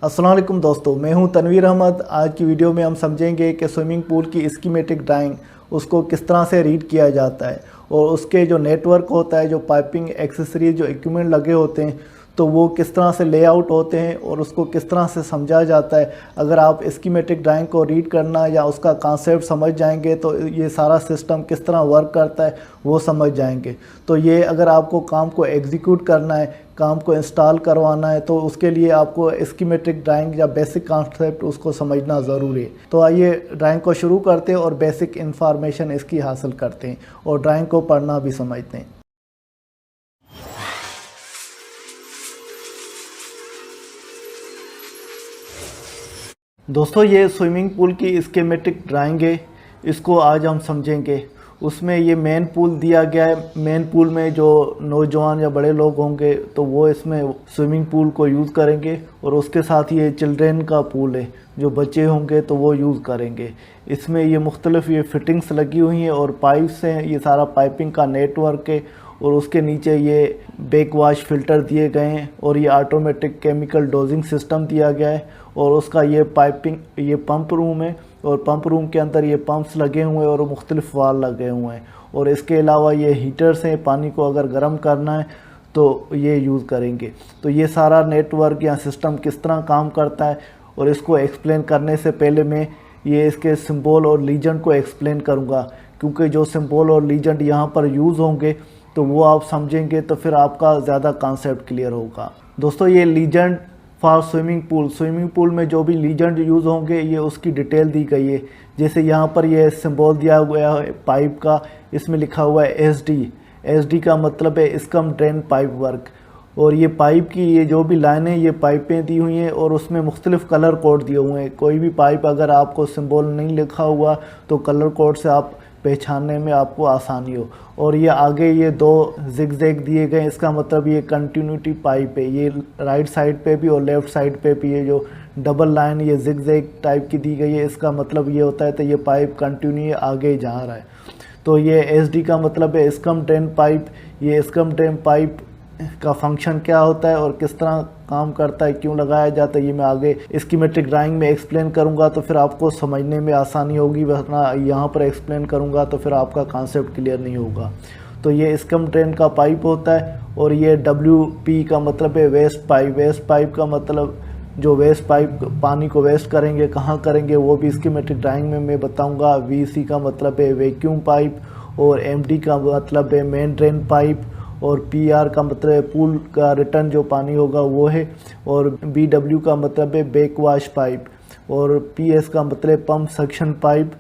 अस्सलाम वालेकुम दोस्तों, मैं हूं तनवीर अहमद। आज की वीडियो में हम समझेंगे कि स्विमिंग पूल की स्कीमेटिक ड्राइंग उसको किस तरह से रीड किया जाता है और उसके जो नेटवर्क होता है, जो पाइपिंग एक्सेसरीज, जो इक्विपमेंट लगे होते हैं, तो वो किस तरह से लेआउट होते हैं और उसको किस तरह से समझा जाता है। अगर आप स्कीमेटिक ड्राइंग को रीड करना या उसका कॉन्सेप्ट समझ जाएंगे तो ये सारा सिस्टम किस तरह वर्क करता है वो समझ जाएंगे। तो ये अगर आपको काम को एग्जीक्यूट करना है, काम को इंस्टॉल करवाना है, तो उसके लिए आपको स्कीमेटिक ड्राइंग या बेसिक कॉन्सेप्ट उसको समझना ज़रूरी है। तो आइए ड्राइंग को शुरू करते हैं और बेसिक इंफॉर्मेशन इसकी हासिल करते हैं और ड्राइंग को पढ़ना भी समझते हैं। दोस्तों, ये स्विमिंग पूल की स्कीमेटिक ड्राइंग है, इसको आज हम समझेंगे। उसमें ये मेन पूल दिया गया है। मेन पूल में जो नौजवान या बड़े लोग होंगे तो वो इसमें स्विमिंग पूल को यूज़ करेंगे, और उसके साथ ये चिल्ड्रेन का पूल है, जो बच्चे होंगे तो वो यूज़ करेंगे। इसमें ये मुख्तलिफ ये फिटिंग्स लगी हुई हैं और पाइप्स हैं, ये सारा पाइपिंग का नेटवर्क है। और उसके नीचे ये बैक वाश फ़िल्टर दिए गए हैं और ये ऑटोमेटिक केमिकल डोजिंग सिस्टम दिया गया है। और उसका ये पाइपिंग, ये पंप रूम है और पंप रूम के अंदर ये पंप्स लगे हुए हैं और मुख्तलिफ वाल लगे हुए हैं। और इसके अलावा ये हीटर्स हैं, पानी को अगर गर्म करना है तो ये यूज़ करेंगे। तो ये सारा नेटवर्क या सिस्टम किस तरह काम करता है और इसको एक्सप्लेन करने से पहले मैं ये इसके सिंबल और लीजेंड को एक्सप्लेन करूँगा, क्योंकि जो सिंबल और लीजेंड यहाँ पर यूज़ होंगे तो वो आप समझेंगे तो फिर आपका ज़्यादा कॉन्सेप्ट क्लियर होगा। दोस्तों, ये लीजेंड फॉर स्विमिंग पूल में जो भी लीजेंड यूज़ होंगे ये उसकी डिटेल दी गई है। जैसे यहाँ पर ये सिंबल दिया हुआ है पाइप का, इसमें लिखा हुआ है एसडी का मतलब है स्कम ड्रेन पाइप वर्क। और ये पाइप की ये जो भी लाइनें, ये पाइपें दी हुई हैं और उसमें मुख्तलिफ कलर कोड दिए हुए हैं। कोई भी पाइप अगर आपको सिंबल नहीं लिखा हुआ तो कलर कोड से आप पहचानने में आपको आसानी हो। और ये आगे ये दो जिगजैग दिए गए, इसका मतलब ये कंटिन्यूटी पाइप है। ये राइट साइड पे भी और लेफ़्ट साइड पे भी ये जो डबल लाइन ये जिगजैग टाइप की दी गई है, इसका मतलब ये होता है तो ये पाइप कंटिन्यू आगे जा रहा है। तो ये एसडी का मतलब है स्कम ड्रेन पाइप। ये स्कम ड्रेन पाइप का फंक्शन क्या होता है और किस तरह काम करता है, क्यों लगाया जाता है, ये मैं आगे स्कीमेटिक ड्राइंग में एक्सप्लेन करूंगा तो फिर आपको समझने में आसानी होगी, वरना यहाँ पर एक्सप्लेन करूंगा तो फिर आपका कॉन्सेप्ट क्लियर नहीं होगा। तो ये स्कम ड्रेन का पाइप होता है। और ये WP का मतलब है वेस्ट पाइप। वेस्ट पाइप का मतलब जो वेस्ट पाइप पानी को वेस्ट करेंगे, कहाँ करेंगे वो भी स्कीमेटिक ड्राइंग में मैं बताऊँगा। VC का मतलब है वैक्यूम पाइप और MD का मतलब है मेन ड्रेन पाइप और PR का मतलब है पूल का रिटर्न जो पानी होगा वो है। और BW का मतलब है बैक वाश पाइप और PS का मतलब है पंप सक्शन पाइप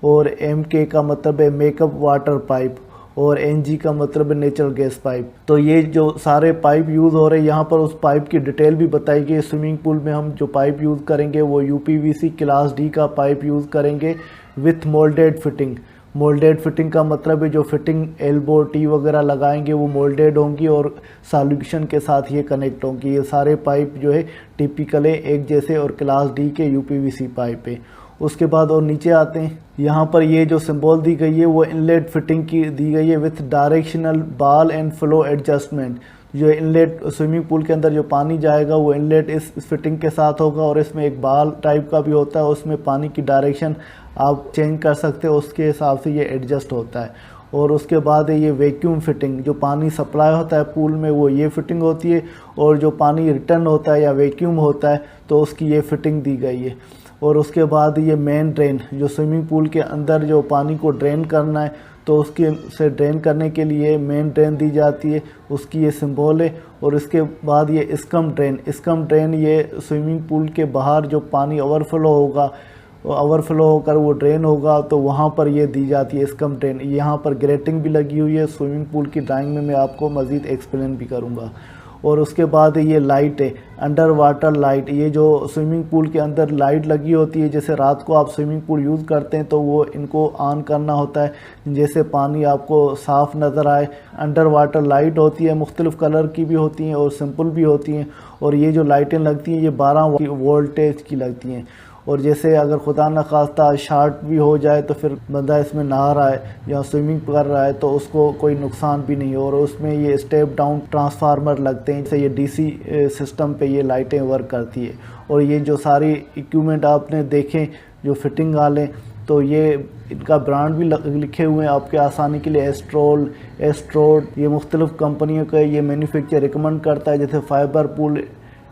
और MK का मतलब है मेकअप वाटर पाइप और NG का मतलब है नेचुरल गैस पाइप। तो ये जो सारे पाइप यूज़ हो रहे हैं, यहाँ पर उस पाइप की डिटेल भी बताई गई। स्विमिंग पूल में हम जो पाइप यूज़ करेंगे वो UPVC क्लास D का पाइप यूज़ करेंगे with moulded fitting. Moulded fitting का मतलब है जो फिटिंग एल्बो टी वगैरह लगाएंगे वो मोल्डेड होंगी और सॉल्यूशन के साथ ये कनेक्ट होंगी। ये सारे पाइप जो है टिपिकल है, एक जैसे और क्लास D के UPVC पाइप है। उसके बाद और नीचे आते हैं, यहाँ पर ये जो सिंबल दी गई है वो इनलेट फिटिंग की दी गई है with directional ball and flow adjustment. जो इनलेट स्विमिंग पूल के अंदर जो पानी जाएगा वो इनलेट इस फिटिंग के साथ होगा और इसमें एक बॉल टाइप का भी होता है, उसमें पानी की डायरेक्शन आप चेंज कर सकते हो, उसके हिसाब से ये एडजस्ट होता है। और उसके बाद ये वैक्यूम फिटिंग, जो पानी सप्लाई होता है पूल में वो ये फिटिंग होती है। और जो पानी रिटर्न होता है या वैक्यूम होता है तो उसकी ये फिटिंग दी गई है। और उसके बाद ये मेन ड्रेन, जो स्विमिंग पूल के अंदर जो पानी को ड्रेन करना है तो उसके से ड्रेन करने के लिए मेन ड्रेन दी जाती है, उसकी ये सिंबल है। और इसके बाद ये स्कम ड्रेन ये स्विमिंग पूल के बाहर जो पानी ओवरफ्लो होगा, ओवरफ्लो होकर वो ड्रेन होगा तो वहाँ पर ये दी जाती है स्कम ड्रेन। यहाँ पर ग्रेटिंग भी लगी हुई है। स्विमिंग पूल की ड्राइंग में मैं आपको मज़ीद एक्सप्लेन भी करूँगा। और उसके बाद ये लाइट है, अंडर वाटर लाइट। ये जो स्विमिंग पूल के अंदर लाइट लगी होती है, जैसे रात को आप स्विमिंग पूल यूज़ करते हैं तो वो इनको ऑन करना होता है, जैसे पानी आपको साफ़ नज़र आए। अंडर वाटर लाइट होती है, मुख्तलिफ़ कलर की भी होती हैं और सिंपल भी होती हैं। और ये जो लाइटें लगती हैं ये 12 वोल्टेज की लगती हैं। और जैसे अगर खुदा न खास्ता शार्ट भी हो जाए तो फिर बंदा इसमें नहा रहा है या स्विमिंग कर रहा है तो उसको कोई नुकसान भी नहीं हो। और उसमें ये स्टेप डाउन ट्रांसफार्मर लगते हैं, जैसे ये डीसी सिस्टम पे ये लाइटें वर्क करती है। और ये जो सारी इक्विपमेंट आपने देखे जो फिटिंग वाले, तो ये इनका ब्रांड भी लिखे हुए हैं आपके आसानी के लिए, एस्ट्रोल, एस्ट्रोड, ये मुख्तलिफ़ कंपनियों का ये मैन्युफैक्चर रिकमेंड करता है, जैसे फाइबर पूल,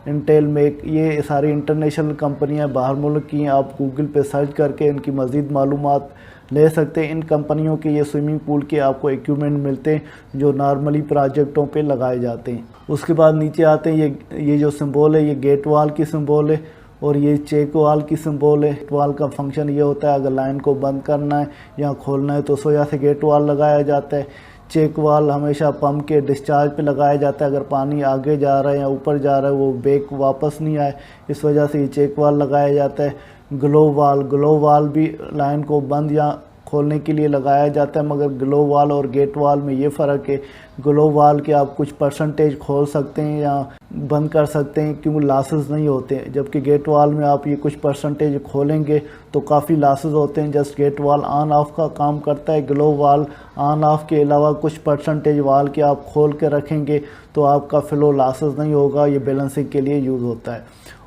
इंटेल मेक, ये सारी इंटरनेशनल कंपनियां बाहर मुल्क की हैं। आप गूगल पे सर्च करके इनकी मज़ीद मालूमात ले सकते हैं। इन कंपनियों के ये स्विमिंग पूल के आपको इक्विपमेंट मिलते हैं जो नॉर्मली प्रोजेक्टों पे लगाए जाते हैं। उसके बाद नीचे आते हैं, ये जो सिंबल है ये गेट वाल की सिंबल है और ये चेक वाल की सिंबल है। गेट वाल का फंक्शन ये होता है अगर लाइन को बंद करना है या खोलना है तो उस वजह से गेट वाल लगाया जाता है। चेक वाल हमेशा पंप के डिस्चार्ज पे लगाया जाता है, अगर पानी आगे जा रहा है या ऊपर जा रहा है वो बैक वापस नहीं आए, इस वजह से ये चेक वाल लगाया जाता है। ग्लो वाल भी लाइन को बंद या खोलने के लिए लगाया जाता है, मगर ग्लो वाल और गेट वाल में ये फ़र्क है, ग्लो वाल के आप कुछ परसेंटेज खोल सकते हैं या बंद कर सकते हैं क्योंकि लॉसेस नहीं होते हैं, जबकि गेट वाल में आप ये कुछ परसेंटेज खोलेंगे तो काफ़ी लॉसेस होते हैं। जस्ट गेट वाल ऑन ऑफ का काम करता है, ग्लो वाल ऑन ऑफ के अलावा कुछ परसेंटेज वाल के आप खोल के रखेंगे तो आपका फ्लो लॉसेस नहीं होगा, ये बैलेंसिंग के लिए यूज़ होता है।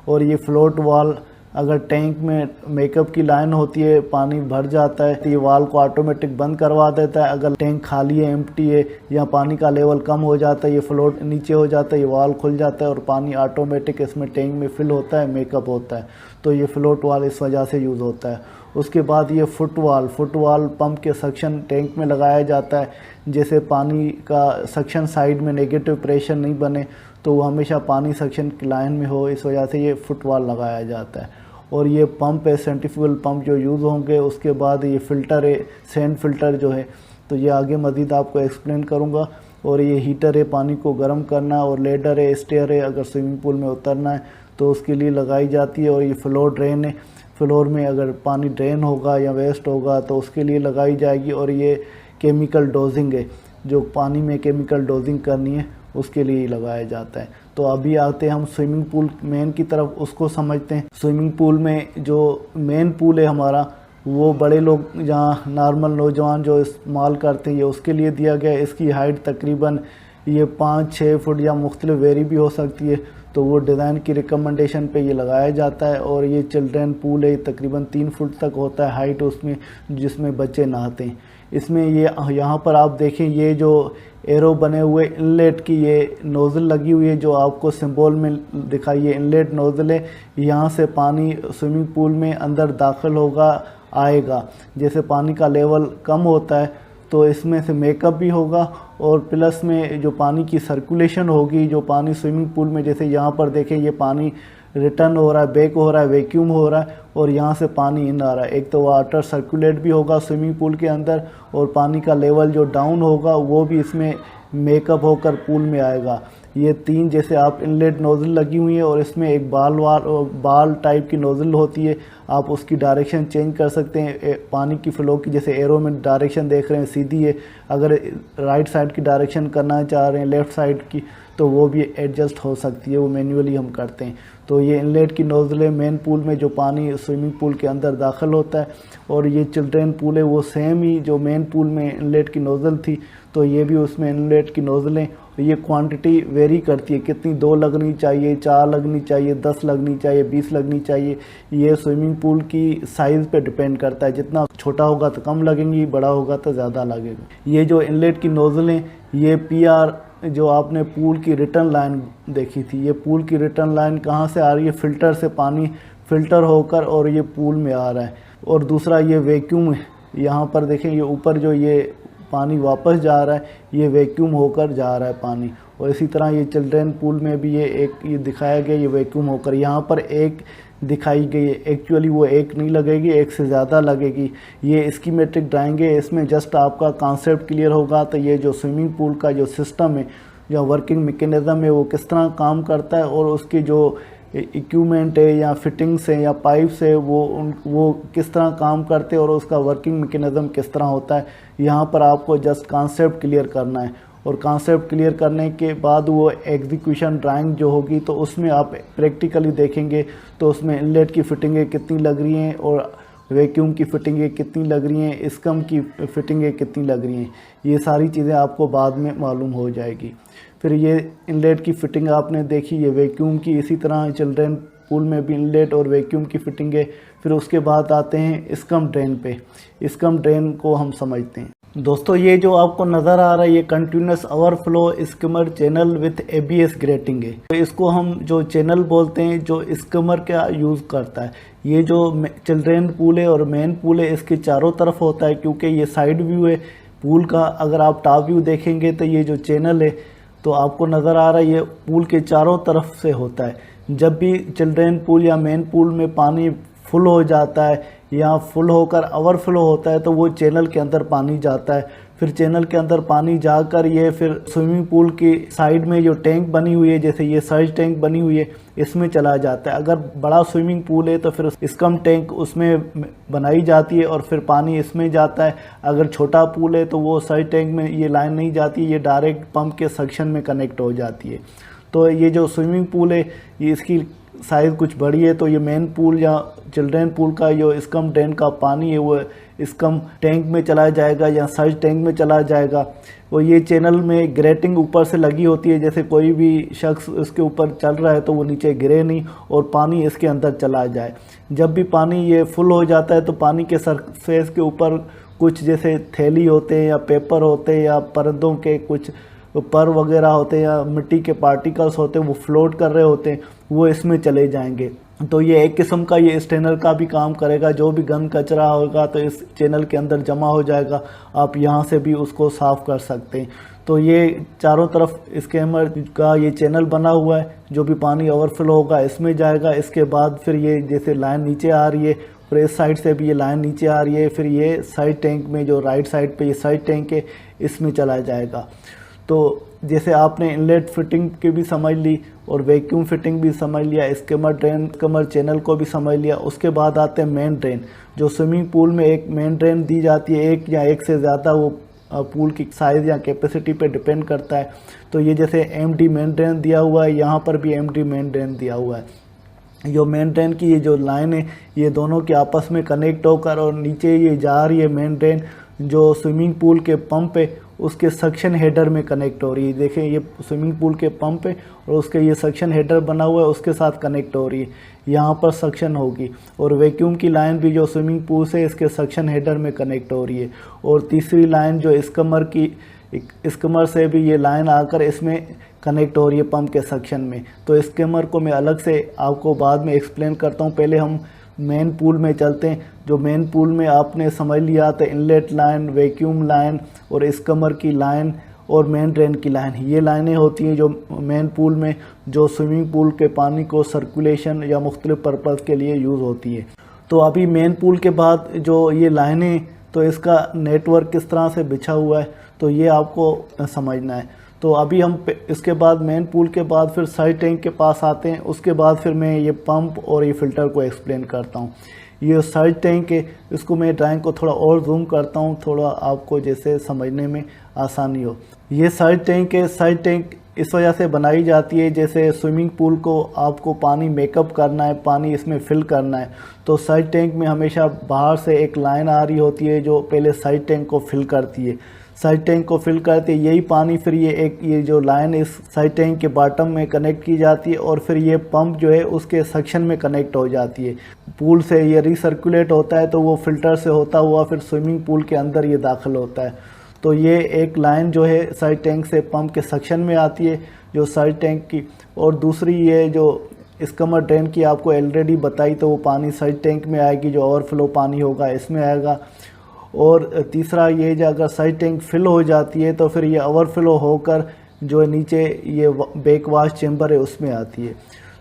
और ये फ्लोट वाल, अगर टैंक में मेकअप की लाइन होती है, पानी भर जाता है तो ये वाल को ऑटोमेटिक बंद करवा देता है। अगर टैंक खाली है, एम्प्टी है या पानी का लेवल कम हो जाता है, ये फ्लोट नीचे हो जाता है, ये वाल खुल जाता है और पानी ऑटोमेटिक इसमें टैंक में फिल होता है, मेकअप होता है। तो ये फ्लोट वाल इस वजह से यूज़ होता है। उसके बाद ये फुट वाल पंप के सक्शन टैंक में लगाया जाता है, जैसे पानी का सक्शन साइड में नेगेटिव प्रेशर नहीं बने तो वो हमेशा पानी सक्शन की लाइन में हो, इस वजह से ये फुट वाल लगाया जाता है। और ये पंप है, सेंट्रीफ्यूगल पंप जो यूज़ होंगे। उसके बाद ये फ़िल्टर है, सैंड फ़िल्टर जो है, तो ये आगे मज़ीद आपको एक्सप्लेन करूँगा। और ये हीटर है पानी को गर्म करना, और लेडर है, स्टेयर है, अगर स्विमिंग पूल में उतरना है तो उसके लिए लगाई जाती है। और ये फ्लोर ड्रेन है, फ्लोर में अगर पानी ड्रेन होगा या वेस्ट होगा तो उसके लिए लगाई जाएगी। और ये केमिकल डोजिंग है, जो पानी में केमिकल डोजिंग करनी है उसके लिए लगाया जाता है। तो अभी आते हैं हम स्विमिंग पूल मेन की तरफ, उसको समझते हैं। स्विमिंग पूल में जो मेन पूल है हमारा, वो बड़े लोग जहाँ नॉर्मल नौजवान जो इस्तेमाल करते हैं ये उसके लिए दिया गया है। इसकी हाइट तकरीबन ये 5-6 फुट या मुख्तलिफ वेरी भी हो सकती है, तो वो डिज़ाइन की रिकमेंडेशन पे ये लगाया जाता है। और ये चिल्ड्रेन पूल है, तकरीबन 3 फुट तक होता है हाइट उसमें, जिसमें बच्चे नहाते हैं। इसमें ये यहाँ पर आप देखें, ये जो एरो बने हुए इनलेट की ये नोज़ल लगी हुई है जो आपको सिंबल में दिखाई है, इनलेट नोज़ल है। यहाँ से पानी स्विमिंग पूल में अंदर दाखिल होगा, आएगा। जैसे पानी का लेवल कम होता है तो इसमें से मेकअप भी होगा और प्लस में जो पानी की सर्कुलेशन होगी, जो पानी स्विमिंग पूल में, जैसे यहाँ पर देखें ये पानी रिटर्न हो रहा है, बैक हो रहा है, वैक्यूम हो रहा है और यहाँ से पानी इन आ रहा है। एक तो वाटर सर्कुलेट भी होगा स्विमिंग पूल के अंदर और पानी का लेवल जो डाउन होगा वो भी इसमें मेकअप होकर पूल में आएगा। ये 3 जैसे आप इनलेट नोज़ल लगी हुई है और इसमें एक बाल टाइप की नोज़ल होती है, आप उसकी डायरेक्शन चेंज कर सकते हैं पानी की फ़्लो की। जैसे एरो में डायरेक्शन देख रहे हैं सीधी है, अगर राइट साइड की डायरेक्शन करना चाह रहे हैं लेफ़्ट साइड की तो वो भी एडजस्ट हो सकती है, वो मैन्युअली हम करते हैं। तो ये इनलेट की नोज़लें मेन पूल में जो पानी स्विमिंग पूल के अंदर दाखिल होता है। और ये चिल्ड्रेन पूल है वो सेम ही जो मेन पूल में इनलेट की नोज़ल थी तो ये भी उसमें इनलेट की नोज़लें। ये क्वांटिटी वेरी करती है, कितनी 2 लगनी चाहिए, 4 लगनी चाहिए, 10 लगनी चाहिए, 20 लगनी चाहिए। ये स्विमिंग पूल की साइज़ पे डिपेंड करता है, जितना छोटा होगा तो कम लगेंगी, बड़ा होगा तो ज़्यादा लगेगा। ये जो इनलेट की नोज़लें, ये PR जो आपने पूल की रिटर्न लाइन देखी थी, ये पूल की रिटर्न लाइन कहाँ से आ रही है, फ़िल्टर से पानी फ़िल्टर होकर और ये पूल में आ रहा है। और दूसरा ये वैक्यूम है, यहाँ पर देखें ये ऊपर जो ये पानी वापस जा रहा है ये वैक्यूम होकर जा रहा है पानी। और इसी तरह ये चिल्ड्रेन पूल में भी ये दिखाया गया ये वैक्यूम होकर, यहाँ पर एक दिखाई गई है, एक्चुअली वो एक नहीं लगेगी, एक से ज़्यादा लगेगी। ये स्कीमेटिक ड्राइंग है, इसमें जस्ट आपका कॉन्सेप्ट क्लियर होगा। तो ये जो स्विमिंग पूल का जो सिस्टम है, जो वर्किंग मैकेनिज़्म है वो किस तरह काम करता है और उसकी जो इक्विपमेंट है या फिटिंग्स है या पाइप्स है वो किस तरह काम करते हैं और उसका वर्किंग मैकेनिज़्म किस तरह होता है, यहाँ पर आपको जस्ट कॉन्सेप्ट क्लियर करना है। और कॉन्सेप्ट क्लियर करने के बाद वो एग्जीक्यूशन ड्राइंग जो होगी तो उसमें आप प्रैक्टिकली देखेंगे तो उसमें इनलेट की फिटिंगें कितनी लग रही हैं और वैक्यूम की फिटिंगें कितनी लग रही हैं, स्कम की फिटिंगें कितनी लग रही हैं, ये सारी चीज़ें आपको बाद में मालूम हो जाएगी। फिर ये इनलेट की फिटिंग आपने देखी, ये वैक्यूम की, इसी तरह चिल्ड्रेन पूल में भी इनलेट और वैक्यूम की फिटिंग है। फिर उसके बाद आते हैं स्कम ड्रेन पे। स्कम ड्रेन को हम समझते हैं। दोस्तों ये जो आपको नज़र आ रहा है ये continuous overflow skimmer channel with ABS grating है। तो इसको हम जो चैनल बोलते हैं जो स्कमर का यूज़ करता है। ये जो चिल्ड्रेन पूल है और मेन पूल है इसके चारों तरफ होता है, क्योंकि ये साइड व्यू है पूल का। अगर आप टॉप व्यू देखेंगे तो ये जो चैनल है तो आपको नज़र आ रहा है ये पूल के चारों तरफ से होता है। जब भी चिल्ड्रेन पूल या मेन पूल में पानी फुल हो जाता है या फुल होकर ओवरफ्लो होता है तो वो चैनल के अंदर पानी जाता है। फिर चैनल के अंदर पानी जाकर ये फिर स्विमिंग पूल की साइड में जो टैंक बनी हुई है, जैसे ये सर्ज टैंक बनी हुई है, इसमें चला जाता है। अगर बड़ा स्विमिंग पूल है तो फिर स्कम टैंक उसमें बनाई जाती है और फिर पानी इसमें जाता है। अगर छोटा पूल है तो वो सर्ज टैंक में ये लाइन नहीं जाती, ये डायरेक्ट पंप के सक्शन में कनेक्ट हो जाती है। तो ये जो स्विमिंग पूल है ये इसकी साइज़ कुछ बड़ी है, तो ये मेन पूल या चिल्ड्रेन पूल का जो स्कम ड्रेन का पानी है वो स्कम टैंक में चला जाएगा या सर्ज टैंक में चला जाएगा। और ये चैनल में ग्रेटिंग ऊपर से लगी होती है, जैसे कोई भी शख्स इसके ऊपर चल रहा है तो वो नीचे गिरे नहीं और पानी इसके अंदर चला जाए। जब भी पानी ये फुल हो जाता है तो पानी के सरफेस के ऊपर कुछ जैसे थैली होते हैं या पेपर होते हैं या परदों के कुछ पर वगैरह होते हैं या मिट्टी के पार्टिकल्स होते हैं वो फ्लोट कर रहे होते हैं, वो इसमें चले जाएंगे। तो ये एक किस्म का ये स्टेनर का भी काम करेगा। जो भी गंद कचरा होगा तो इस चैनल के अंदर जमा हो जाएगा, आप यहाँ से भी उसको साफ़ कर सकते हैं। तो ये चारों तरफ स्कैमर का ये चैनल बना हुआ है, जो भी पानी ओवरफ्लो होगा इसमें जाएगा। इसके बाद फिर ये जैसे लाइन नीचे आ रही है और इस साइड से भी ये लाइन नीचे आ रही है, फिर ये साइड टैंक में जो राइट साइड पे ये साइड टैंक है इसमें चला जाएगा। तो जैसे आपने इनलेट फिटिंग की भी समझ ली और वैक्यूम फिटिंग भी समझ लिया, स्कमर ड्रेन स्कमर चैनल को भी समझ लिया। उसके बाद आते हैं मेन ड्रेन। जो स्विमिंग पूल में एक मेन ड्रेन दी जाती है, एक या एक से ज़्यादा, वो पूल की साइज़ या कैपेसिटी पे डिपेंड करता है। तो ये जैसे एमडी मेन ड्रेन दिया हुआ है, यहाँ पर भी एमडी मेन ड्रेन दिया हुआ है। जो मेन ड्रेन की ये जो लाइन है ये दोनों के आपस में कनेक्ट होकर और नीचे ये जा रही है मेन ड्रेन जो स्विमिंग पूल के पंप है उसके सक्शन हेडर में कनेक्ट हो रही है। देखें ये स्विमिंग पूल के पंप है और उसके ये सक्शन हेडर बना हुआ है उसके साथ कनेक्ट हो रही है, यहाँ पर सक्शन होगी। और वैक्यूम की लाइन भी जो स्विमिंग पूल से इसके सक्शन हेडर में कनेक्ट हो रही है। और तीसरी लाइन जो स्कमर से भी ये लाइन आकर इसमें कनेक्ट हो रही है पंप के सक्शन में। तो स्कमर को मैं अलग से आपको बाद में एक्सप्लेन करता हूँ, पहले हम मेन पूल में चलते हैं। जो मेन पूल में आपने समझ लिया था इनलेट लाइन, वैक्यूम लाइन और स्कमर की लाइन और मेन ड्रेन की लाइन, ये लाइनें होती हैं जो मेन पूल में जो स्विमिंग पूल के पानी को सर्कुलेशन या मुख्तलिफ पर्पज़ के लिए यूज़ होती है। तो अभी मेन पूल के बाद जो ये लाइनें, तो इसका नेटवर्क किस तरह से बिछा हुआ है तो ये आपको समझना है। तो अभी हम इसके बाद मेन पूल के बाद फिर साइड टैंक के पास आते हैं। उसके बाद फिर मैं ये पंप और ये फ़िल्टर को एक्सप्लेन करता हूँ। ये साइड टैंक है, इसको मैं ड्राइंग को थोड़ा और जूम करता हूँ, थोड़ा आपको जैसे समझने में आसानी हो। ये साइड टैंक है। साइड टैंक इस वजह से बनाई जाती है जैसे स्विमिंग पूल को आपको पानी मेकअप करना है, पानी इसमें फिल करना है, तो साइड टैंक में हमेशा बाहर से एक लाइन आ रही होती है जो पहले साइड टैंक को फिल करती है। साइड टैंक को फिल करते यही पानी फिर ये जो लाइन इस साइड टैंक के बॉटम में कनेक्ट की जाती है और फिर ये पंप जो है उसके सक्शन में कनेक्ट हो जाती है। पूल से ये रिसर्कुलेट होता है तो वो फ़िल्टर से होता हुआ फिर स्विमिंग पूल के अंदर ये दाखिल होता है। तो ये एक लाइन जो है साइड टैंक से पंप के सक्शन में आती है जो साइड टैंक की, और दूसरी ये जो स्कमर ड्रेन की आपको ऑलरेडी बताई, तो वो पानी साइड टैंक में आएगी, जो ओवरफ्लो पानी होगा इसमें आएगा। और तीसरा ये जो अगर साइड टैंक फिल हो जाती है तो फिर ये ओवरफ्लो होकर जो नीचे ये बैक वाश चेम्बर है उसमें आती है।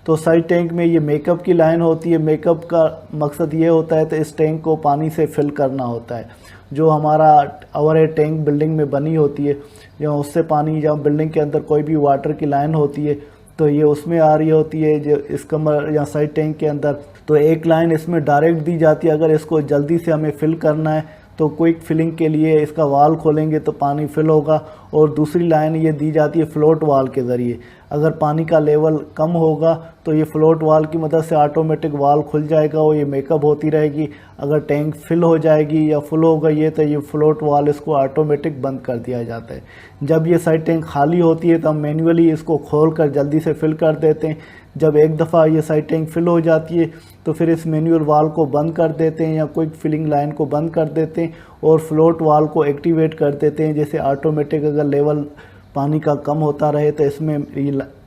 तो साइड टैंक में ये मेकअप की लाइन होती है। मेकअप का मकसद ये होता है तो इस टैंक को पानी से फिल करना होता है। जो हमारा ओवरहेड टैंक बिल्डिंग में बनी होती है, या उससे पानी, जब बिल्डिंग के अंदर कोई भी वाटर की लाइन होती है तो ये उसमें आ रही होती है जो स्कमर या साइड टैंक के अंदर। तो एक लाइन इसमें डायरेक्ट दी जाती है। अगर इसको जल्दी से हमें फिल करना है तो क्विक फिलिंग के लिए इसका वाल खोलेंगे तो पानी फिल होगा, और दूसरी लाइन ये दी जाती है फ्लोट वाल के ज़रिए। अगर पानी का लेवल कम होगा तो ये फ्लोट वाल की मदद से ऑटोमेटिक वाल खुल जाएगा और ये मेकअप होती रहेगी। अगर टैंक फिल हो जाएगी या फुल हो गई है तो ये फ्लोट वाल इसको ऑटोमेटिक बंद कर दिया जाता है। जब ये साइड टैंक खाली होती है तो हम मैन्युअली इसको खोल कर जल्दी से फिल कर देते हैं। जब एक दफ़ा ये साइड टैंक फिल हो जाती है तो फिर इस मैनुअल वाल को बंद कर देते हैं या क्विक फिलिंग लाइन को बंद कर देते हैं और फ्लोट वाल को एक्टिवेट कर देते हैं। जैसे ऑटोमेटिक अगर लेवल पानी का कम होता रहे तो इसमें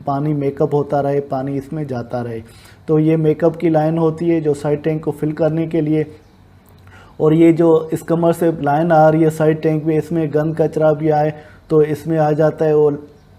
पानी मेकअप होता रहे, पानी इसमें जाता रहे। तो ये मेकअप की लाइन होती है जो साइड टैंक को फिल करने के लिए। और ये जो इस कमर से लाइन आ रही है साइड टैंक में, इसमें गंद कचरा भी आए तो इसमें आ जाता है।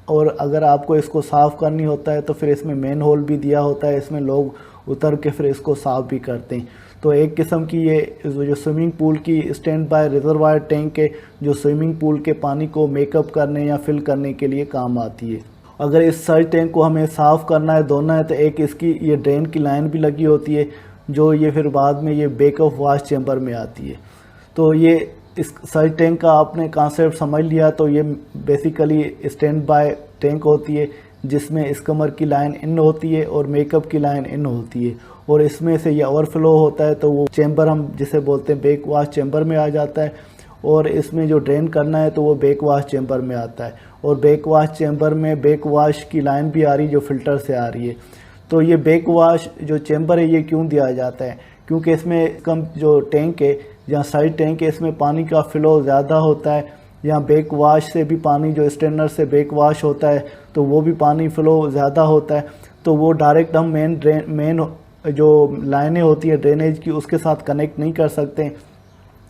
और अगर आपको इसको साफ़ करनी होता है तो फिर इसमें मेन होल भी दिया होता है, इसमें लोग उतर के फिर इसको साफ़ भी करते हैं। तो एक किस्म की ये जो स्विमिंग पूल की स्टैंड बाय रिजर्वायर टैंक है जो स्विमिंग पूल के पानी को मेकअप करने या फिल करने के लिए काम आती है। अगर इस साइड टैंक को हमें साफ़ करना है, धोना है, तो एक इसकी ये ड्रेन की लाइन भी लगी होती है जो ये फिर बाद में ये बैकअप वॉश चैम्बर में आती है। तो ये इस साइड टैंक का आपने कॉन्सेप्ट समझ लिया। तो ये बेसिकली स्टैंड बाय टैंक होती है जिसमें स्कमर की लाइन इन होती है और मेकअप की लाइन इन होती है और इसमें से ये ओवरफ्लो होता है तो वो चैम्बर हम जिसे बोलते हैं बैक वॉश चैम्बर में आ जाता है। और इसमें जो ड्रेन करना है तो वो बैक वॉश चैम्बर में आता है और बैक वॉश चैम्बर में बैक वॉश की लाइन भी आ रही है जो फ़िल्टर से आ रही है। तो ये बैक वॉश जो चैम्बर है ये क्यों दिया जाता है? क्योंकि इसमें कम जो टैंक है या साइड टैंक है इसमें पानी का फ़्लो ज़्यादा होता है। यहाँ बैक वॉश से भी पानी जो स्ट्रेनर से बैक वॉश होता है तो वो भी पानी फ़्लो ज़्यादा होता है। तो वो डायरेक्ट हम मेन जो लाइनें होती है ड्रेनेज की उसके साथ कनेक्ट नहीं कर सकते।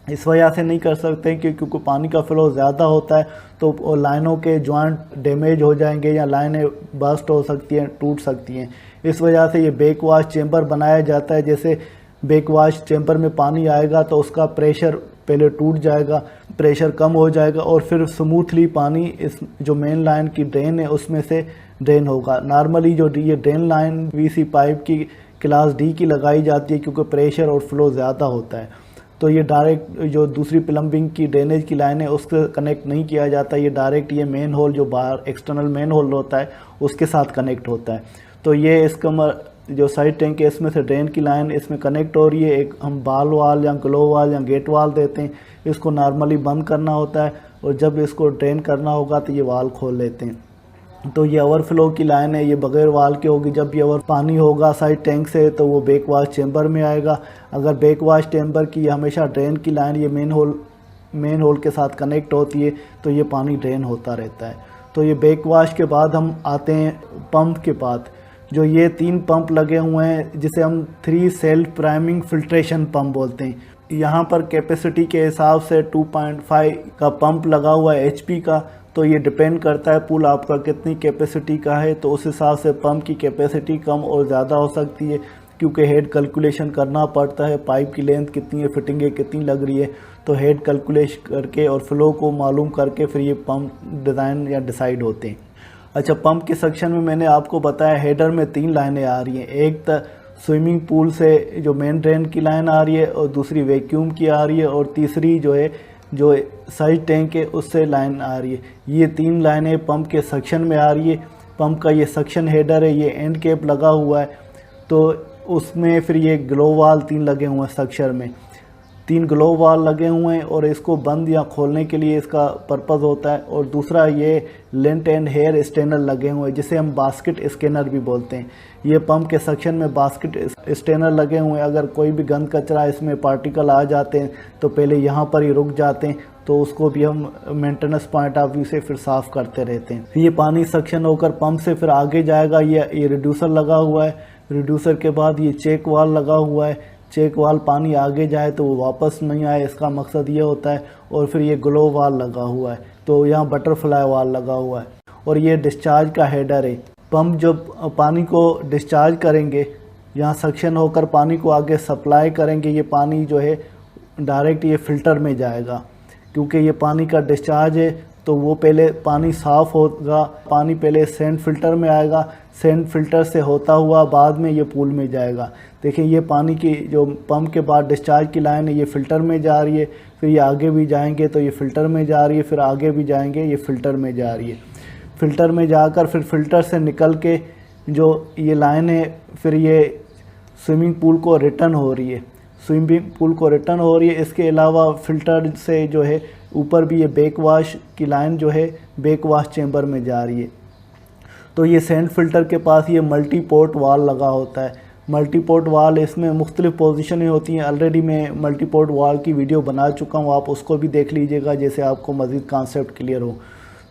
इस वजह से नहीं कर सकते क्योंकि पानी का फ़्लो ज़्यादा होता है तो लाइनों के जॉइंट डैमेज हो जाएंगे या लाइनें बर्स्ट हो सकती हैं, टूट सकती हैं। इस वजह से ये बैक वॉश चैम्बर बनाया जाता है। जैसे बैक वॉश चैम्बर में पानी आएगा तो उसका प्रेशर पहले टूट जाएगा, प्रेशर कम हो जाएगा और फिर स्मूथली पानी इस जो मेन लाइन की ड्रेन है उसमें से ड्रेन होगा। नॉर्मली जो ये ड्रेन लाइन वीसी पाइप की क्लास डी की लगाई जाती है क्योंकि प्रेशर और फ्लो ज़्यादा होता है। तो ये डायरेक्ट जो दूसरी प्लम्बिंग की ड्रेनेज की लाइन है उससे कनेक्ट नहीं किया जाता, ये डायरेक्ट ये मेन होल जो बाहर एक्सटर्नल मेन होल होता है उसके साथ कनेक्ट होता है। तो ये इसका जो साइड टैंक है इसमें से ड्रेन की लाइन इसमें कनेक्ट हो रही है। एक हम बाल वाल या ग्लो वाल या गेट वाल देते हैं, इसको नॉर्मली बंद करना होता है और जब इसको ड्रेन करना होगा तो ये वाल खोल लेते हैं। तो ये ओवरफ्लो की लाइन है, ये बगैर वाल के होगी। जब ये ओवर पानी होगा साइड टैंक से तो वो बैक वॉश चैम्बर में आएगा। अगर बैक वॉश चैम्बर की हमेशा ड्रेन की लाइन ये मेन होल के साथ कनेक्ट होती है तो ये पानी ड्रेन होता रहता है। तो ये बैक वॉश के बाद हम आते हैं पंप के पास। जो ये 3 पंप लगे हुए हैं जिसे हम 3 सेल्फ प्राइमिंग फिल्ट्रेशन पंप बोलते हैं। यहाँ पर कैपेसिटी के हिसाब से 2.5 का पंप लगा हुआ है HP का। तो ये डिपेंड करता है पूल आपका कितनी कैपेसिटी का है, तो उस हिसाब से पंप की कैपेसिटी कम और ज़्यादा हो सकती है क्योंकि हेड कैलकुलेशन करना पड़ता है। पाइप की लेंथ कितनी है, फिटिंगें कितनी लग रही है, तो हेड कैलकुलेशन करके और फ्लो को मालूम करके फिर ये पंप डिज़ाइन या डिसाइड होते हैं। अच्छा, पंप के सेक्शन में मैंने आपको बताया हेडर में 3 लाइनें आ रही हैं। एक तो स्विमिंग पूल से जो मेन ड्रेन की लाइन आ रही है और दूसरी वैक्यूम की आ रही है और तीसरी जो साइड टैंक है उससे लाइन आ रही है। ये 3 लाइनें पंप के सेक्शन में आ रही है। पंप का ये सेक्शन हेडर है, ये एंड कैप लगा हुआ है तो उसमें फिर ये ग्लो वाल 3 लगे हुए हैं। सेक्शन में 3 ग्लो वाल लगे हुए हैं और इसको बंद या खोलने के लिए इसका पर्पज़ होता है। और दूसरा ये लेंथ एंड हेयर स्टेनर लगे हुए हैं जिसे हम बास्केट स्कैनर भी बोलते हैं। ये पंप के सेक्शन में बास्केट स्टेनर लगे हुए हैं। अगर कोई भी गंद कचरा इसमें पार्टिकल आ जाते हैं तो पहले यहाँ पर ही रुक जाते हैं, तो उसको भी हम मेंटेनेंस पॉइंट ऑफ व्यू से फिर साफ़ करते रहते हैं। ये पानी सेक्शन होकर पंप से फिर आगे जाएगा। ये रिड्यूसर लगा हुआ है। रिड्यूसर के बाद ये चेक वाल लगा हुआ है। चेक वाल पानी आगे जाए तो वो वापस नहीं आए, इसका मकसद ये होता है। और फिर ये ग्लो वाल लगा हुआ है, तो यहाँ बटरफ्लाई वाल लगा हुआ है। और ये डिस्चार्ज का हेडर है। पंप जब पानी को डिस्चार्ज करेंगे, यहाँ सक्शन होकर पानी को आगे सप्लाई करेंगे, ये पानी जो है डायरेक्ट ये फ़िल्टर में जाएगा। क्योंकि ये पानी का डिस्चार्ज है तो वो पहले पानी साफ़ होगा, पानी पहले सैंड फिल्टर में आएगा, सैंड फिल्टर से होता हुआ बाद में ये पूल में जाएगा। देखिए ये पानी की जो पंप के बाद डिस्चार्ज की लाइन है ये फ़िल्टर में जा रही है, फिर ये आगे भी जाएंगे तो ये फ़िल्टर में जा रही है, फिर आगे भी जाएंगे ये फ़िल्टर में जा रही है। फ़िल्टर में जाकर फिर फ़िल्टर से निकल के जो ये लाइन है फिर ये स्विमिंग पूल को रिटर्न हो रही है, स्विमिंग पूल को रिटर्न हो रही है। इसके अलावा फ़िल्टर से जो है ऊपर भी ये बैक वाश की लाइन जो है बैक वाश चैम्बर में जा रही है। तो ये सैंड फिल्टर के पास ये मल्टी पोर्ट वाल लगा होता है। मल्टी पोर्ट वाल इसमें मुख्तलिफ़ पोजीशनें होती हैं। ऑलरेडी मैं मल्टी पोर्ट वाल की वीडियो बना चुका हूँ, आप उसको भी देख लीजिएगा जैसे आपको मज़ीद कॉन्सेप्ट क्लियर हो।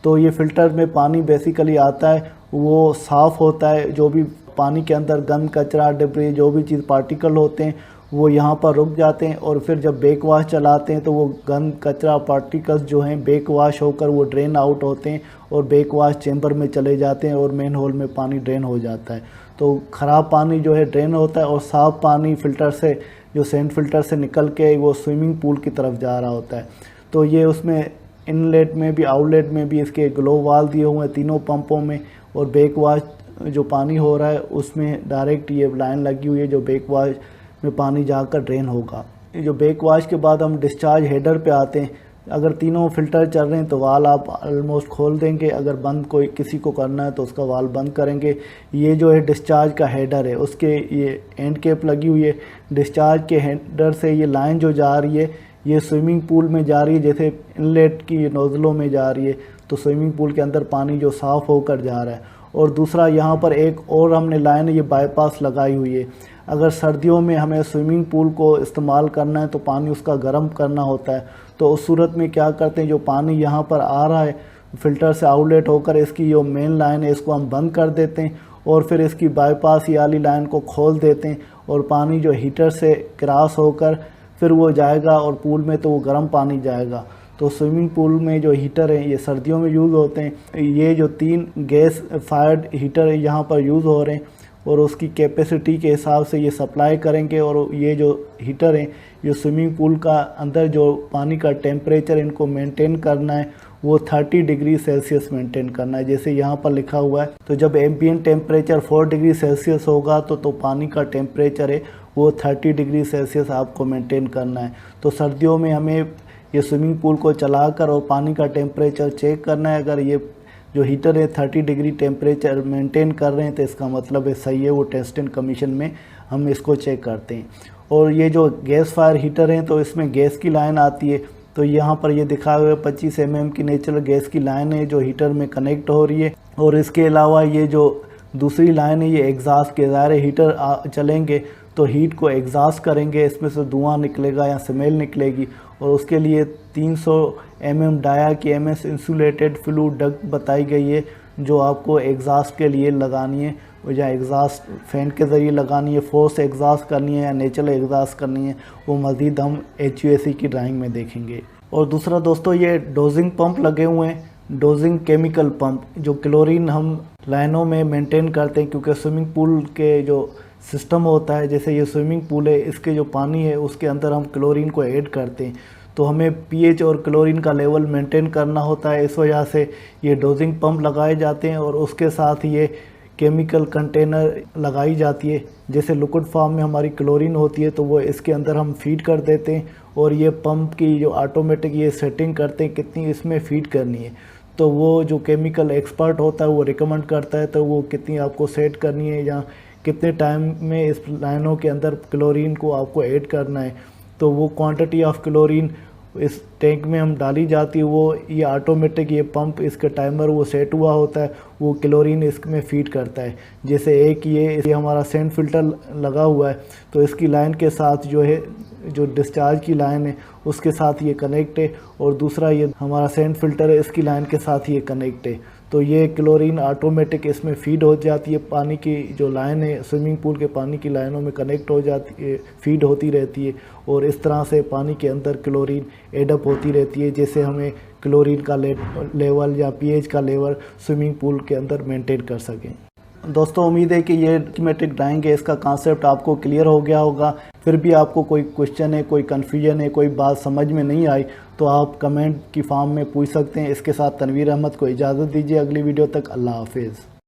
तो ये फ़िल्टर में पानी बेसिकली आता है, वो साफ़ होता है, जो भी पानी के अंदर गंद कचरा डिब्री जो भी चीज़ पार्टिकल होते हैं वो यहाँ पर रुक जाते हैं, और फिर जब बैक वाश चलाते हैं तो वो गंद कचरा पार्टिकल्स जो हैं बैक वाश होकर वो ड्रेन आउट होते हैं और बैक वाश चैम्बर में चले जाते हैं और मेन होल में पानी ड्रेन हो जाता है। तो ख़राब पानी जो है ड्रेन होता है और साफ़ पानी फ़िल्टर से जो सैंड फिल्टर से निकल के वो स्विमिंग पूल की तरफ जा रहा होता है। तो ये उसमें इनलेट में भी आउटलेट में भी इसके ग्लो वाल दिए हुए हैं तीनों पंपों में, और बैक वाश जो पानी हो रहा है उसमें डायरेक्ट ये लाइन लगी हुई है जो बैक वाश में पानी जाकर ड्रेन होगा। जो बैक वाश के बाद हम डिस्चार्ज हेडर पे आते हैं। अगर तीनों फ़िल्टर चल रहे हैं तो वाल आप ऑलमोस्ट खोल देंगे, अगर बंद कोई किसी को करना है तो उसका वाल बंद करेंगे। ये जो है डिस्चार्ज का हेडर है, उसके ये एंड कैप लगी हुई है। डिस्चार्ज के हेडर से ये लाइन जो जा रही है ये स्विमिंग पूल में जा रही है, जैसे इनलेट की नोज़लों में जा रही है, तो स्विमिंग पूल के अंदर पानी जो साफ़ होकर जा रहा है। और दूसरा यहाँ पर एक और हमने लाइन ये बाईपास लगाई हुई है। अगर सर्दियों में हमें स्विमिंग पूल को इस्तेमाल करना है तो पानी उसका गर्म करना होता है, तो उस सूरत में क्या करते हैं, जो पानी यहाँ पर आ रहा है फ़िल्टर से आउटलेट होकर इसकी जो मेन लाइन है इसको हम बंद कर देते हैं और फिर इसकी बाईपास ये वाली लाइन को खोल देते हैं, और पानी जो हीटर से क्रॉस होकर फिर वो जाएगा और पूल में तो वो गर्म पानी जाएगा। तो स्विमिंग पूल में जो हीटर हैं ये सर्दियों में यूज़ होते हैं। ये जो 3 गैस फायर्ड हीटर यहाँ पर यूज़ हो रहे हैं और उसकी कैपेसिटी के हिसाब से ये सप्लाई करेंगे, और ये जो हीटर हैं ये स्विमिंग पूल का अंदर जो पानी का टेम्परेचर इनको मेंटेन करना है वो 30 डिग्री सेल्सियस मेंटेन करना है, जैसे यहाँ पर लिखा हुआ है। तो जब एम्बिएंट टेम्परेचर 4 डिग्री सेल्सियस होगा तो पानी का टेम्परेचर है वो 30 डिग्री सेल्सियस आपको मेंटेन करना है। तो सर्दियों में हमें ये स्विमिंग पूल को चलाकर और पानी का टेम्परेचर चेक करना है। अगर ये जो हीटर है 30 डिग्री टेम्परेचर मेंटेन कर रहे हैं तो इसका मतलब है सही है, वो टेस्ट एंड कमीशन में हम इसको चेक करते हैं। और ये जो गैस फायर हीटर हैं तो इसमें गैस की लाइन आती है, तो यहाँ पर ये दिखाए हुए 25 mm की नेचुरल गैस की लाइन है जो हीटर में कनेक्ट हो रही है। और इसके अलावा ये जो दूसरी लाइन है ये एग्जॉस्ट के, ज़ाहिर है हीटर चलेंगे तो हीट को एग्जॉस्ट करेंगे, इसमें से धुआं निकलेगा या स्मेल निकलेगी, और उसके लिए 300 mm डाया की MS इंसुलेटेड फ्लू डक्ट बताई गई है जो आपको एग्जॉस्ट के लिए लगानी है, या एग्जॉस्ट फैन के ज़रिए लगानी है, फोर्स एग्जॉस्ट करनी है या नेचुरल एग्जॉस्ट करनी है, वो मज़ीद हम HUAC की ड्राइंग में देखेंगे। और दूसरा दोस्तों ये डोजिंग पंप लगे हुए हैं, डोजिंग केमिकल पंप, जो क्लोरीन हम लाइनों में मेंटेन करते हैं, क्योंकि स्विमिंग पूल के जो सिस्टम होता है, जैसे ये स्विमिंग पूल है इसके जो पानी है उसके अंदर हम क्लोरीन को ऐड करते हैं, तो हमें pH और क्लोरीन का लेवल मेंटेन करना होता है। इस वजह से ये डोजिंग पंप लगाए जाते हैं और उसके साथ ये केमिकल कंटेनर लगाई जाती है। जैसे लिक्विड फॉर्म में हमारी क्लोरीन होती है तो वो इसके अंदर हम फीड कर देते हैं, और ये पंप की जो ऑटोमेटिक ये सेटिंग करते हैं कितनी इसमें फीड करनी है, तो वो जो केमिकल एक्सपर्ट होता है वो रिकमेंड करता है तो वो कितनी आपको सेट करनी है या कितने टाइम में इस लाइनों के अंदर क्लोरीन को आपको ऐड करना है, तो वो क्वांटिटी ऑफ क्लोरीन इस टैंक में हम डाली जाती है। वो ये ऑटोमेटिक ये पंप इसका टाइमर वो सेट हुआ होता है, वो क्लोरीन इसमें फीड करता है। जैसे एक ये हमारा सैंड फिल्टर लगा हुआ है तो इसकी लाइन के साथ जो है जो डिस्चार्ज की लाइन है उसके साथ ये कनेक्ट है, और दूसरा ये हमारा सैंड फिल्टर है इसकी लाइन के साथ ये कनेक्ट है। तो ये क्लोरीन ऑटोमेटिक इसमें फीड हो जाती है, पानी की जो लाइन है स्विमिंग पूल के पानी की लाइनों में कनेक्ट हो जाती है, फीड होती रहती है, और इस तरह से पानी के अंदर क्लोरीन एडअप होती रहती है, जैसे हमें क्लोरीन का लेवल या pH का लेवल स्विमिंग पूल के अंदर मेंटेन कर सकें। दोस्तों उम्मीद है कि ये स्कीमेटिक ड्राइंग है इसका कॉन्सेप्ट आपको क्लियर हो गया होगा। फिर भी आपको कोई क्वेश्चन है, कोई कन्फ्यूजन है, कोई बात समझ में नहीं आई तो आप कमेंट की फॉर्म में पूछ सकते हैं। इसके साथ तनवीर अहमद को इजाज़त दीजिए, अगली वीडियो तक अल्लाह हाफिज़।